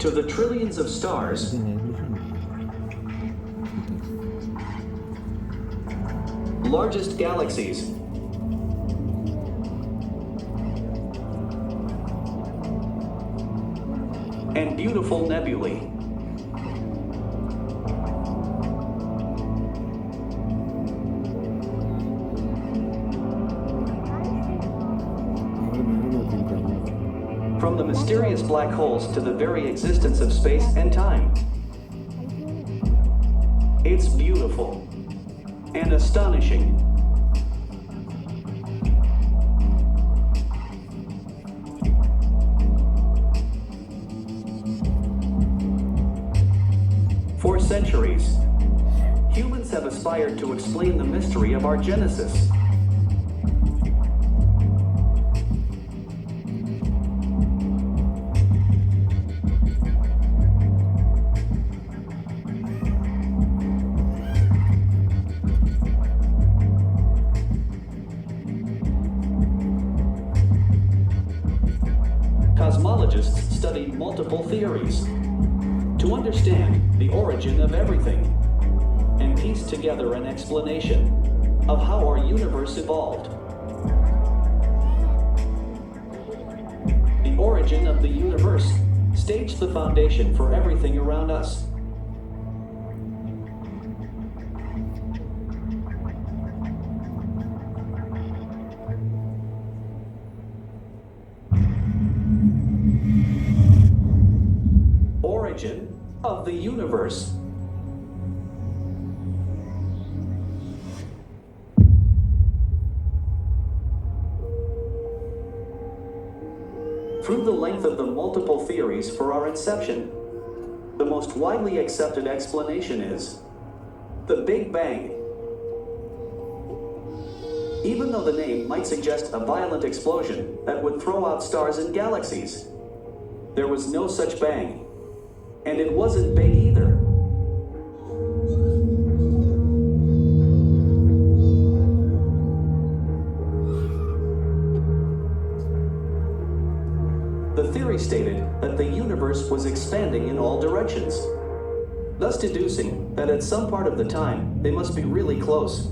to the trillions of stars, largest galaxies, and beautiful nebulae. From the mysterious black holes to the very existence of space and time. It's beautiful and astonishing. For centuries, humans have aspired to explain the mystery of our genesis. Cosmologists studied multiple theories to understand the origin of everything and piece together an explanation of how our universe evolved. The origin of the universe staged the foundation for everything around us. Origin of the universe. Through the length of the multiple theories for our inception, the most widely accepted explanation is the Big Bang. Even though the name might suggest a violent explosion that would throw out stars and galaxies, there was no such bang. And it wasn't big either. The theory stated that the universe was expanding in all directions, thus deducing that at some part of the time they must be really close,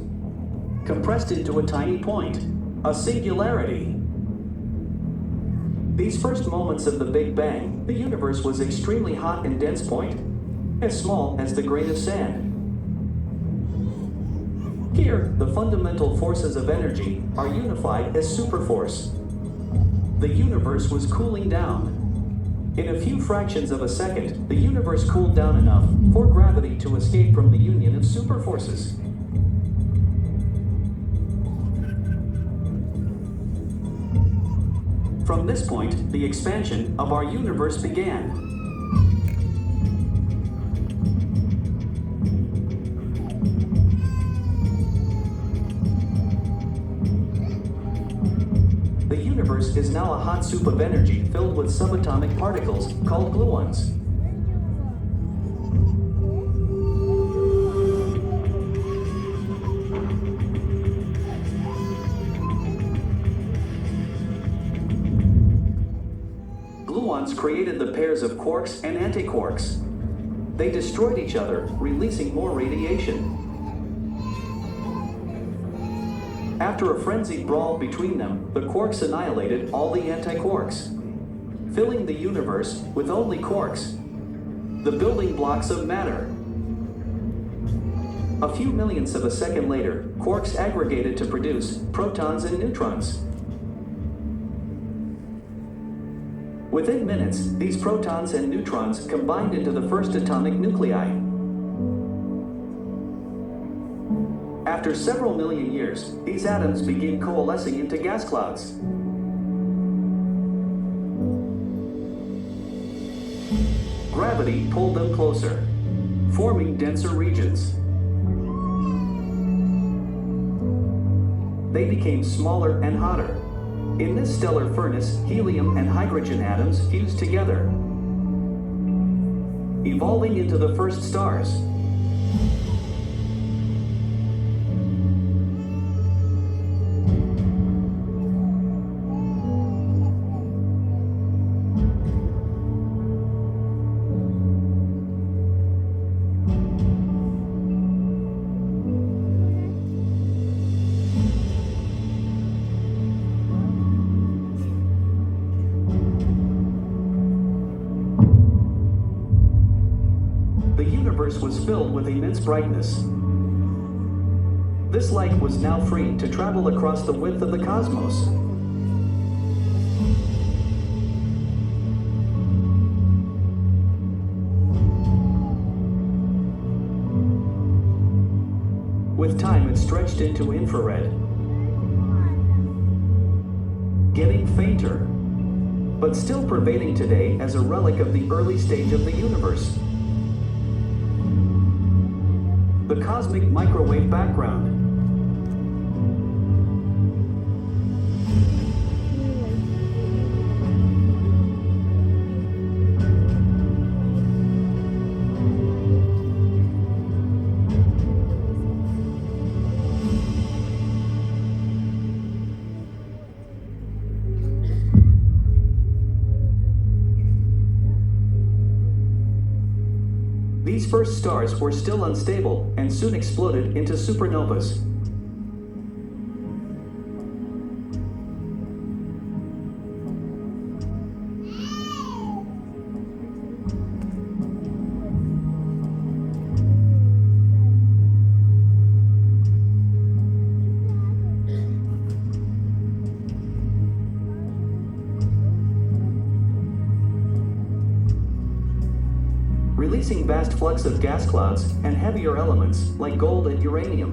compressed into a tiny point, a singularity. These first moments of the Big Bang, the universe was extremely hot and dense point, as small as the grain of sand. Here, the fundamental forces of energy are unified as superforce. The universe was cooling down. In a few fractions of a second, the universe cooled down enough for gravity to escape from the union of superforces. From this point, the expansion of our universe began. The universe is now a hot soup of energy filled with subatomic particles called gluons. Gluons created the pairs of quarks and antiquarks. They destroyed each other, releasing more radiation. After a frenzied brawl between them, the quarks annihilated all the antiquarks, filling the universe with only quarks, the building blocks of matter. A few millionths of a second later, quarks aggregated to produce protons and neutrons. Within minutes, these protons and neutrons combined into the first atomic nuclei. After several million years, these atoms begin coalescing into gas clouds. Gravity pulled them closer, forming denser regions. They became smaller and hotter. In this stellar furnace, helium and hydrogen atoms fused together, evolving into the first stars. universe was filled with immense brightness. This light was now free to travel across the width of the cosmos. With time, it stretched into infrared, getting fainter, but still pervading today as a relic of the early stage of the universe. The cosmic microwave background. These first stars were still unstable and soon exploded into supernovas. Releasing vast flux of gas clouds and heavier elements like gold and uranium.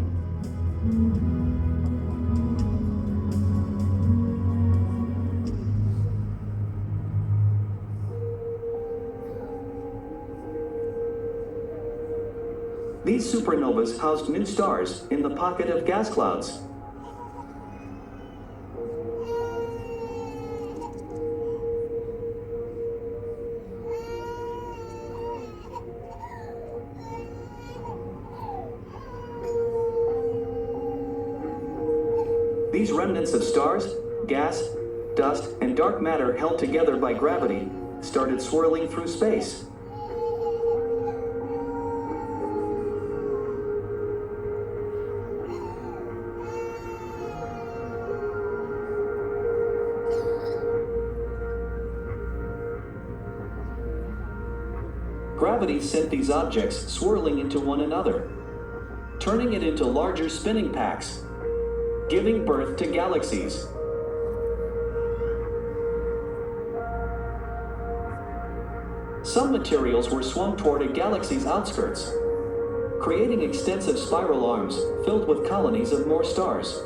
These supernovas housed new stars in the pocket of gas clouds. These remnants of stars, gas, dust, and dark matter held together by gravity started swirling through space. Gravity sent these objects swirling into one another, turning it into larger spinning packs, giving birth to galaxies. Some materials were swung toward a galaxy's outskirts, creating extensive spiral arms filled with colonies of more stars.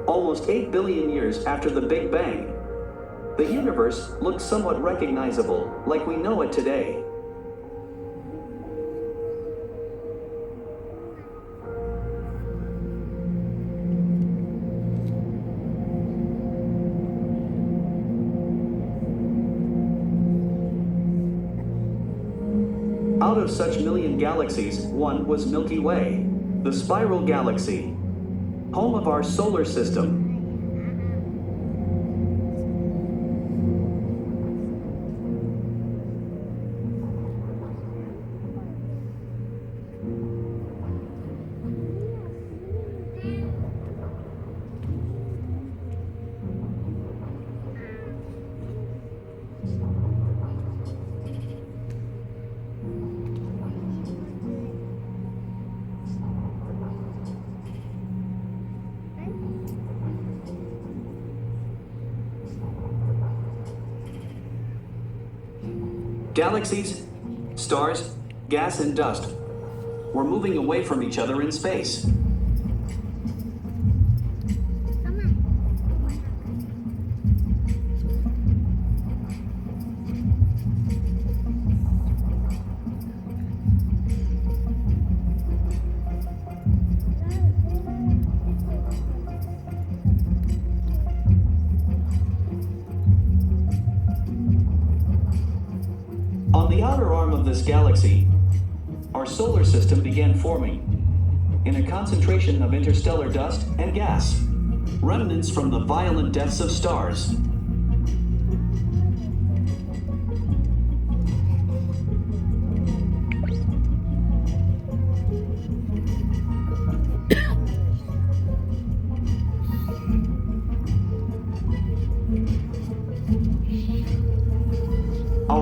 Almost 8 billion years after the Big Bang, the universe looked somewhat recognizable, like we know it today. Out of such million galaxies, one was Milky Way, the spiral galaxy, home of our solar system. Galaxies, stars, gas, and dust were moving away from each other in space. On the outer arm of this galaxy, our solar system began forming in a concentration of interstellar dust and gas, remnants from the violent deaths of stars.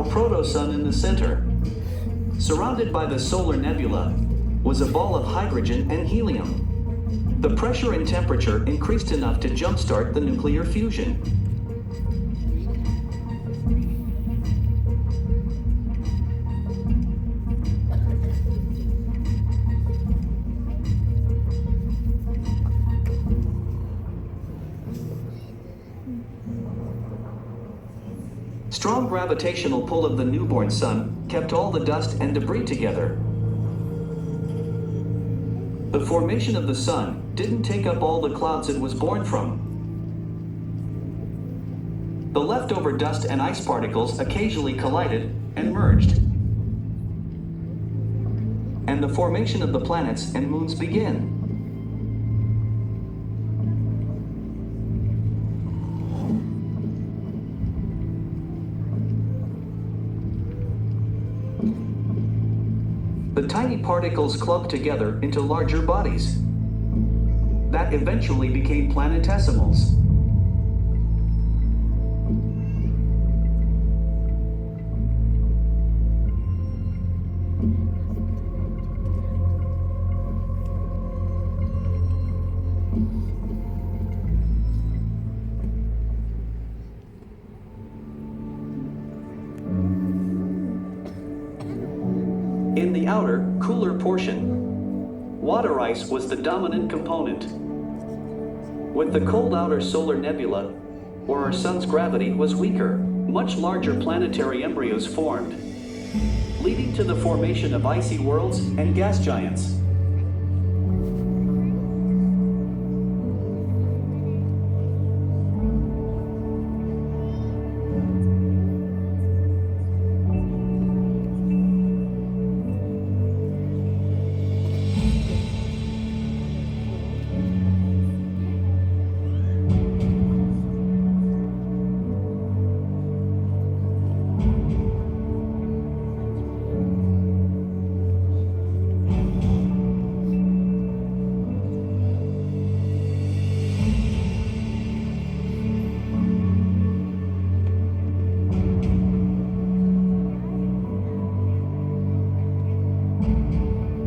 Our proto-sun in the center, surrounded by the solar nebula, was a ball of hydrogen and helium. The pressure and temperature increased enough to jumpstart the nuclear fusion. Strong gravitational pull of the newborn sun kept all the dust and debris together. The formation of the sun didn't take up all the clouds it was born from. The leftover dust and ice particles occasionally collided and merged. And the formation of the planets and moons began. The tiny particles clubbed together into larger bodies that eventually became planetesimals. In the outer, cooler portion, water ice was the dominant component. With the cold outer solar nebula, where our sun's gravity was weaker, much larger planetary embryos formed, leading to the formation of icy worlds and gas giants.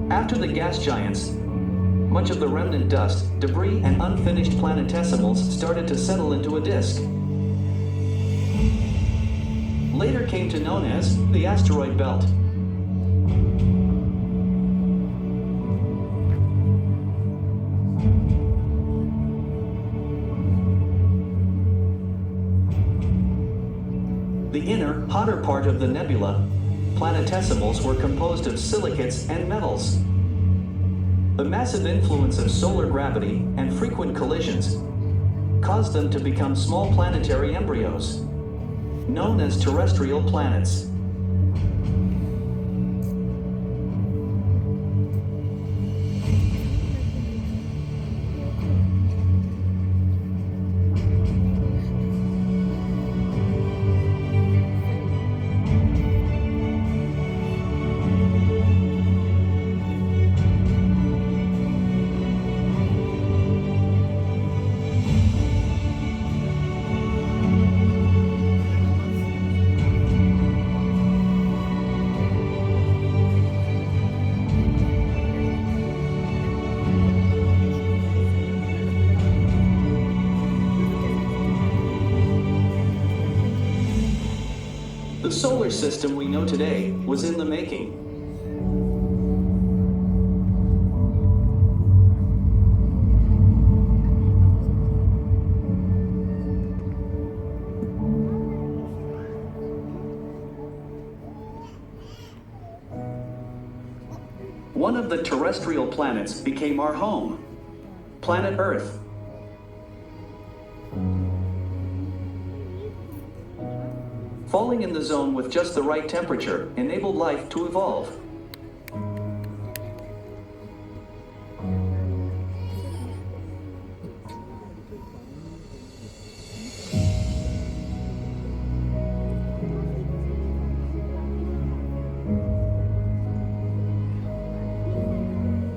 After the gas giants, much of the remnant dust, debris, and unfinished planetesimals started to settle into a disk. Later came to known as the asteroid belt. The inner, hotter part of the nebula, planetesimals, were composed of silicates and metals. The massive influence of solar gravity and frequent collisions caused them to become small planetary embryos, known as terrestrial planets. The solar system we know today was in the making. One of the terrestrial planets became our home, planet Earth. Falling in the zone with just the right temperature enabled life to evolve.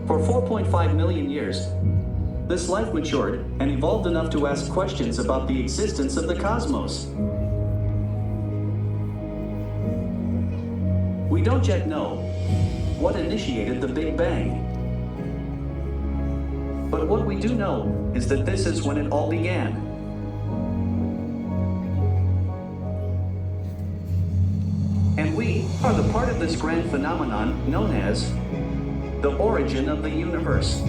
For 4.5 million years, this life matured and evolved enough to ask questions about the existence of the cosmos. We don't yet know what initiated the Big Bang. But what we do know is that this is when it all began. And we are the part of this grand phenomenon known as the origin of the universe.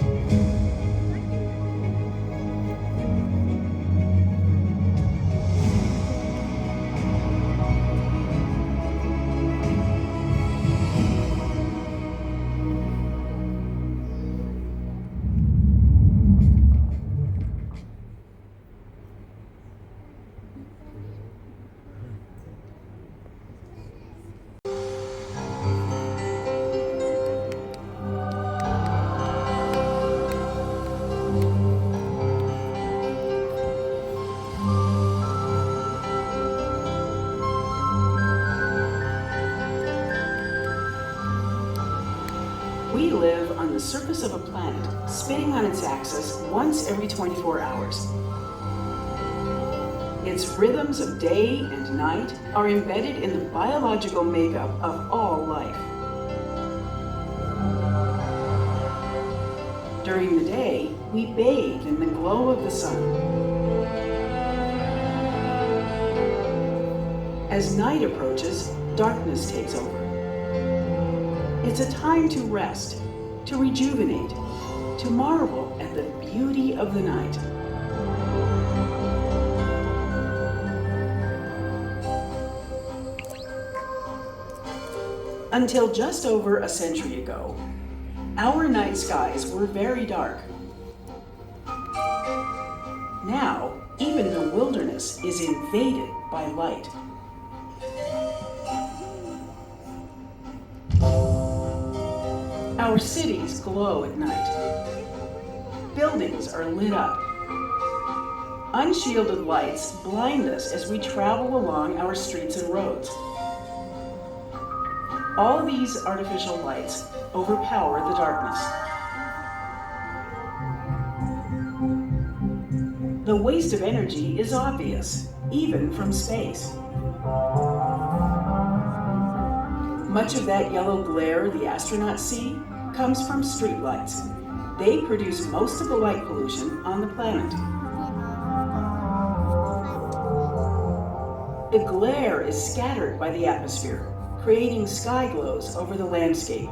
We live on the surface of a planet, spinning on its axis once every 24 hours. Its rhythms of day and night are embedded in the biological makeup of all life. During the day, we bathe in the glow of the sun. As night approaches, darkness takes over. It's a time to rest, to rejuvenate, to marvel at the beauty of the night. Until just over a century ago, our night skies were very dark. Now, even the wilderness is invaded by light. Our cities glow at night. Buildings are lit up. Unshielded lights blind us as we travel along our streets and roads. All these artificial lights overpower the darkness. The waste of energy is obvious, even from space. Much of that yellow glare the astronauts see comes from streetlights. They produce most of the light pollution on the planet. The glare is scattered by the atmosphere, creating sky glows over the landscape.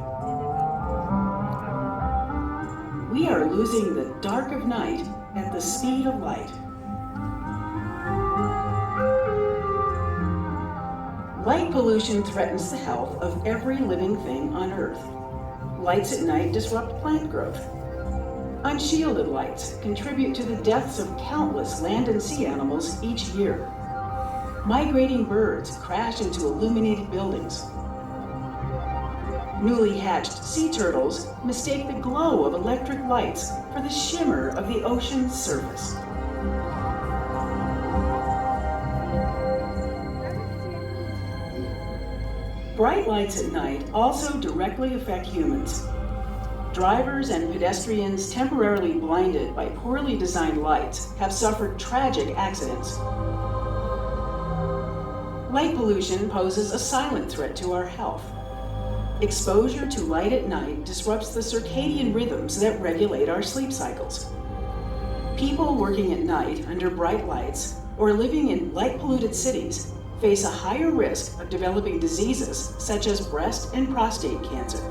We are losing the dark of night at the speed of light. Light pollution threatens the health of every living thing on Earth. Lights at night disrupt plant growth. Unshielded lights contribute to the deaths of countless land and sea animals each year. Migrating birds crash into illuminated buildings. Newly hatched sea turtles mistake the glow of electric lights for the shimmer of the ocean's surface. Bright lights at night also directly affect humans. Drivers and pedestrians temporarily blinded by poorly designed lights have suffered tragic accidents. Light pollution poses a silent threat to our health. Exposure to light at night disrupts the circadian rhythms that regulate our sleep cycles. People working at night under bright lights or living in light-polluted cities face a higher risk of developing diseases such as breast and prostate cancer.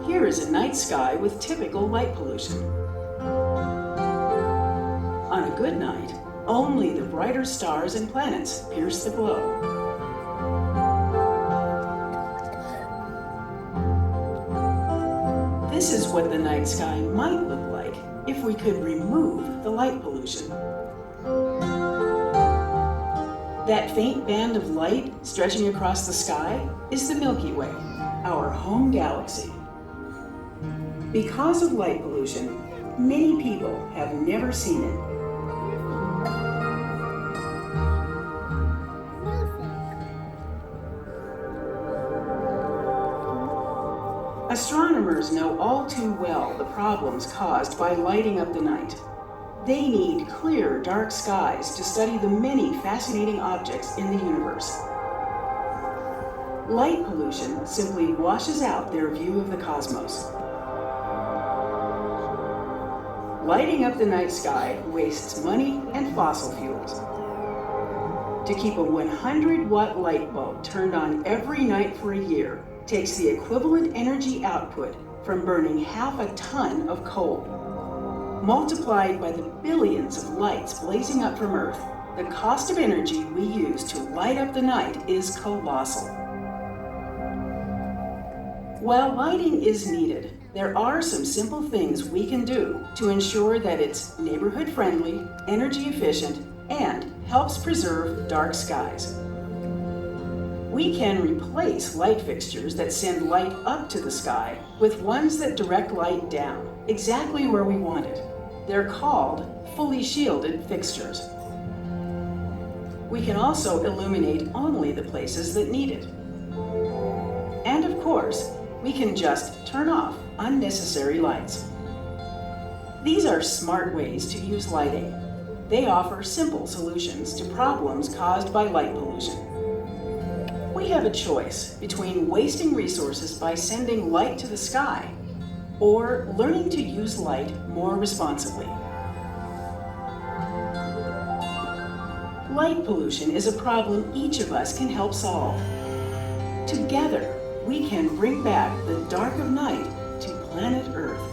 Here is a night sky with typical light pollution. On a good night, only the brighter stars and planets pierce the glow. This is what the night sky might look like if we could remove the light pollution. That faint band of light stretching across the sky is the Milky Way, our home galaxy. Because of light pollution, many people have never seen it. Astronomers know all too well the problems caused by lighting up the night. They need clear, dark skies to study the many fascinating objects in the universe. Light pollution simply washes out their view of the cosmos. Lighting up the night sky wastes money and fossil fuels. To keep a 100-watt light bulb turned on every night for a year takes the equivalent energy output from burning half a ton of coal. Multiplied by the billions of lights blazing up from Earth, the cost of energy we use to light up the night is colossal. While lighting is needed, there are some simple things we can do to ensure that it's neighborhood-friendly, energy-efficient, and helps preserve dark skies. We can replace light fixtures that send light up to the sky with ones that direct light down, exactly where we want it. They're called fully shielded fixtures. We can also illuminate only the places that need it. And of course, we can just turn off unnecessary lights. These are smart ways to use lighting. They offer simple solutions to problems caused by light pollution. We have a choice between wasting resources by sending light to the sky or learning to use light more responsibly. Light pollution is a problem each of us can help solve. Together, we can bring back the dark of night to planet Earth.